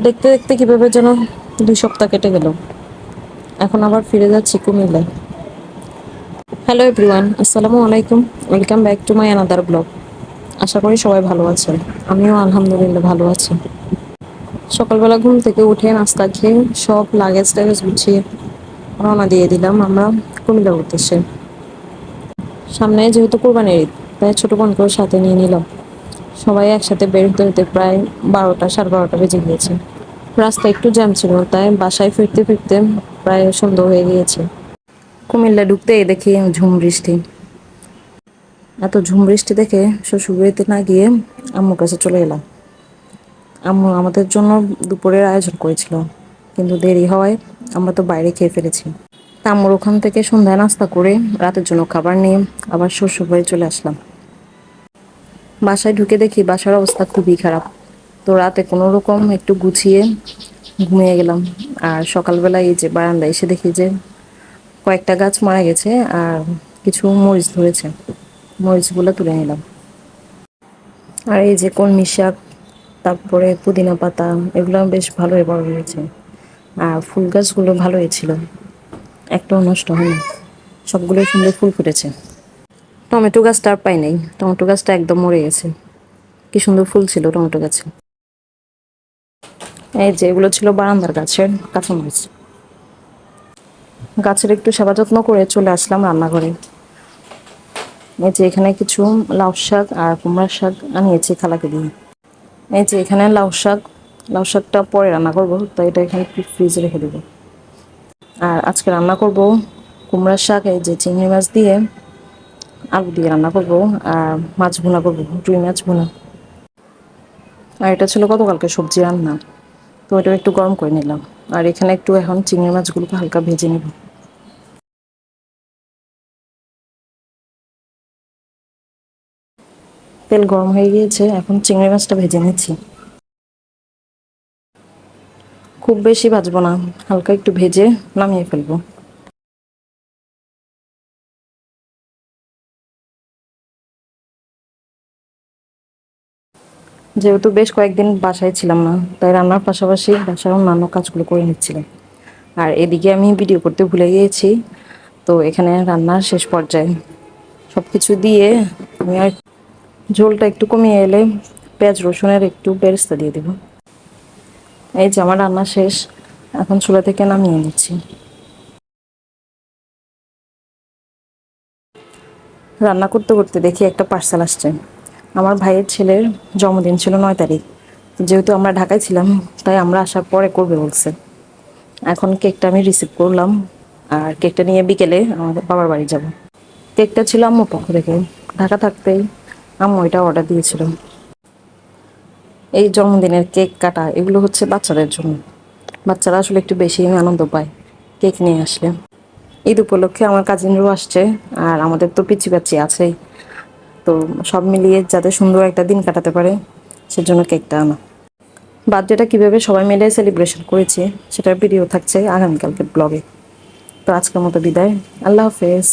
দেখতে দেখতে কিভাবে যেন 2 সপ্তাহ কেটে গেল। এখন আবার ফিরে যাচ্ছি কুমিল্লায়। হ্যালো এভরিওয়ান, আসসালামু আলাইকুম। Welcome back to my another blog. আশা করি সবাই ভালো আছেন। আমিও আলহামদুলিল্লাহ ভালো আছি। সকালবেলা ঘুম থেকে উঠে নাস্তা খেয়ে সব লাগেজ টাগেজ গুছিয়ে রওনা দিয়ে দিলাম আমরা কুমিল্লার উদ্দেশ্যে। সামনে যেহেতু কোরবানির ঈদ, তাই ছোটো বোনকেও সাথে নিয়ে নিলাম। সবাই একসাথে বের হতে হতে প্রায় 12টা, সাড়ে 12টা বেজে গিয়েছে। রাস্তায় একটু জ্যাম ছিল, তাই বাসায় ফিরতে ফিরতে প্রায় সন্ধ্যা হয়ে গিয়েছে। কুমিল্লা ঢুকতেই দেখি ঝুম বৃষ্টি। এত ঝুম বৃষ্টি দেখে শ্বশুরবাড়িতে না গিয়ে আম্মুর কাছে চলে এলাম। আম্মু আমাদের জন্য দুপুরের আয়োজন করেছিল, কিন্তু দেরি হওয়ায় আমরা তো বাইরে খেয়ে ফেলেছি। তা আম্মুর ওখান থেকে সন্ধ্যায় নাস্তা করে রাতের জন্য খাবার নিয়ে আবার শ্বশুরবাড়ি চলে আসলাম। বাসায় ঢুকে দেখি বাসার অবস্থা খুবই খারাপ। তো রাতে কোনো রকম একটু গুছিয়ে ঘুমিয়ে গেলাম। আর সকালবেলা এই যে বারান্দায় এসে দেখি যে কয়েকটা গাছ মারা গেছে আর কিছু মরিচ ধরেছে। মরিচগুলো তুলে নিলাম। আর এই যে কলমি শাক, তারপরে পুদিনা পাতা, এগুলো বেশ ভালোই বড় হয়েছে। আর ফুল গাছগুলো ভালোই ছিল, একটাও নষ্ট হয়নি, সবগুলো সুন্দর ফুল ফুটেছে। টমেটো গাছটা আর পাই নাই, টমেটো গাছটা একদম মরে গেছে। কি সুন্দর ফুল ছিল টমেটো গাছে। এই যে এগুলো ছিল বারান্দার গাছের কাঁচামরিচ। গাছের একটু সেবা যত্ন করে চলে আসলাম রান্নাঘরে। এই যে এখানে কিছু লাউ শাক আর কুমড়ার শাক আনিয়েছি খালাকে দিয়ে। এই যে এখানে লাউ শাকটা পরে রান্না করব, তো এটা এখানে ফ্রিজে রেখে দেবো। আর আজকে রান্না করব কুমড়ার শাক, এই যে চিংড়ি মাছ দিয়ে আলু দিয়ে রান্না করব। আর মাছ ভুনা করবো, রুই মাছ ভুনা। আর এটা ছিল গতকালকে সবজি রান্না, তো এটা একটু গরম করে নিলাম। আর এখানে একটু এখন চিংড়ি মাছগুলোকে হালকা ভেজে নেব। তেল গরম হয়ে গিয়েছে, এখন চিংড়ি মাছটা ভেজে নিচ্ছি। খুব বেশি ভাজবো না, হালকা একটু ভেজে নামিয়ে ফেলবো। যেহেতু বেশ কয়েকদিন বাসায় ছিলাম না, তাই রান্নার পাশাপাশি বাসার অন্যান্য কাজগুলো করে নিচ্ছিলাম। আর এদিকে আমি ভিডিও করতে ভুলে গিয়েছি, তো এখানে রান্নার শেষ পর্যায়ে সব কিছু দিয়ে আমি আর ঝোলটা একটু কমিয়ে এলে পেঁয়াজ রসুনের একটু বেরেস্তা দিয়ে দেবো। এই যে আমার রান্না শেষ, এখন চুলা থেকে নামিয়ে নিচ্ছি। রান্না করতে করতে দেখি একটা পার্সেল আসছে। আমার ভাইয়ের ছেলের জন্মদিন ছিল 9 তারিখ। যেহেতু আমরা ঢাকায় ছিলাম, তাই আমরা আসার পরে করবে বলছে। এখন কেকটা আমি রিসিভ করলাম, আর কেকটা নিয়ে বিকেলে আমাদের বাবার বাড়ি যাব। কেকটা ছিল আম্মুর পক্ষ থেকে, ঢাকা থাকতেই আম্মু এটা অর্ডার দিয়েছিল। এই জন্মদিনের কেক কাটা এগুলো হচ্ছে বাচ্চাদের জন্য। বাচ্চারা আসলে একটু বেশি আনন্দ পায় কেক নিয়ে আসলে। ঈদ উপলক্ষে আমার কাজিনরাও আসছে, আর আমাদের তো পিচি বাচ্চি আছেই। তো সব মিলিয়ে যাতে সুন্দর একটা দিন কাটাতে পারে, সেজন্য কেকটা আনা। বার্থডেটা কীভাবে সবাই মিলে সেলিব্রেশন করেছি সেটার ভিডিও থাকছে আগামীকালকের ব্লগে। তো আজকের মতো বিদায়, আল্লাহ হাফেজ।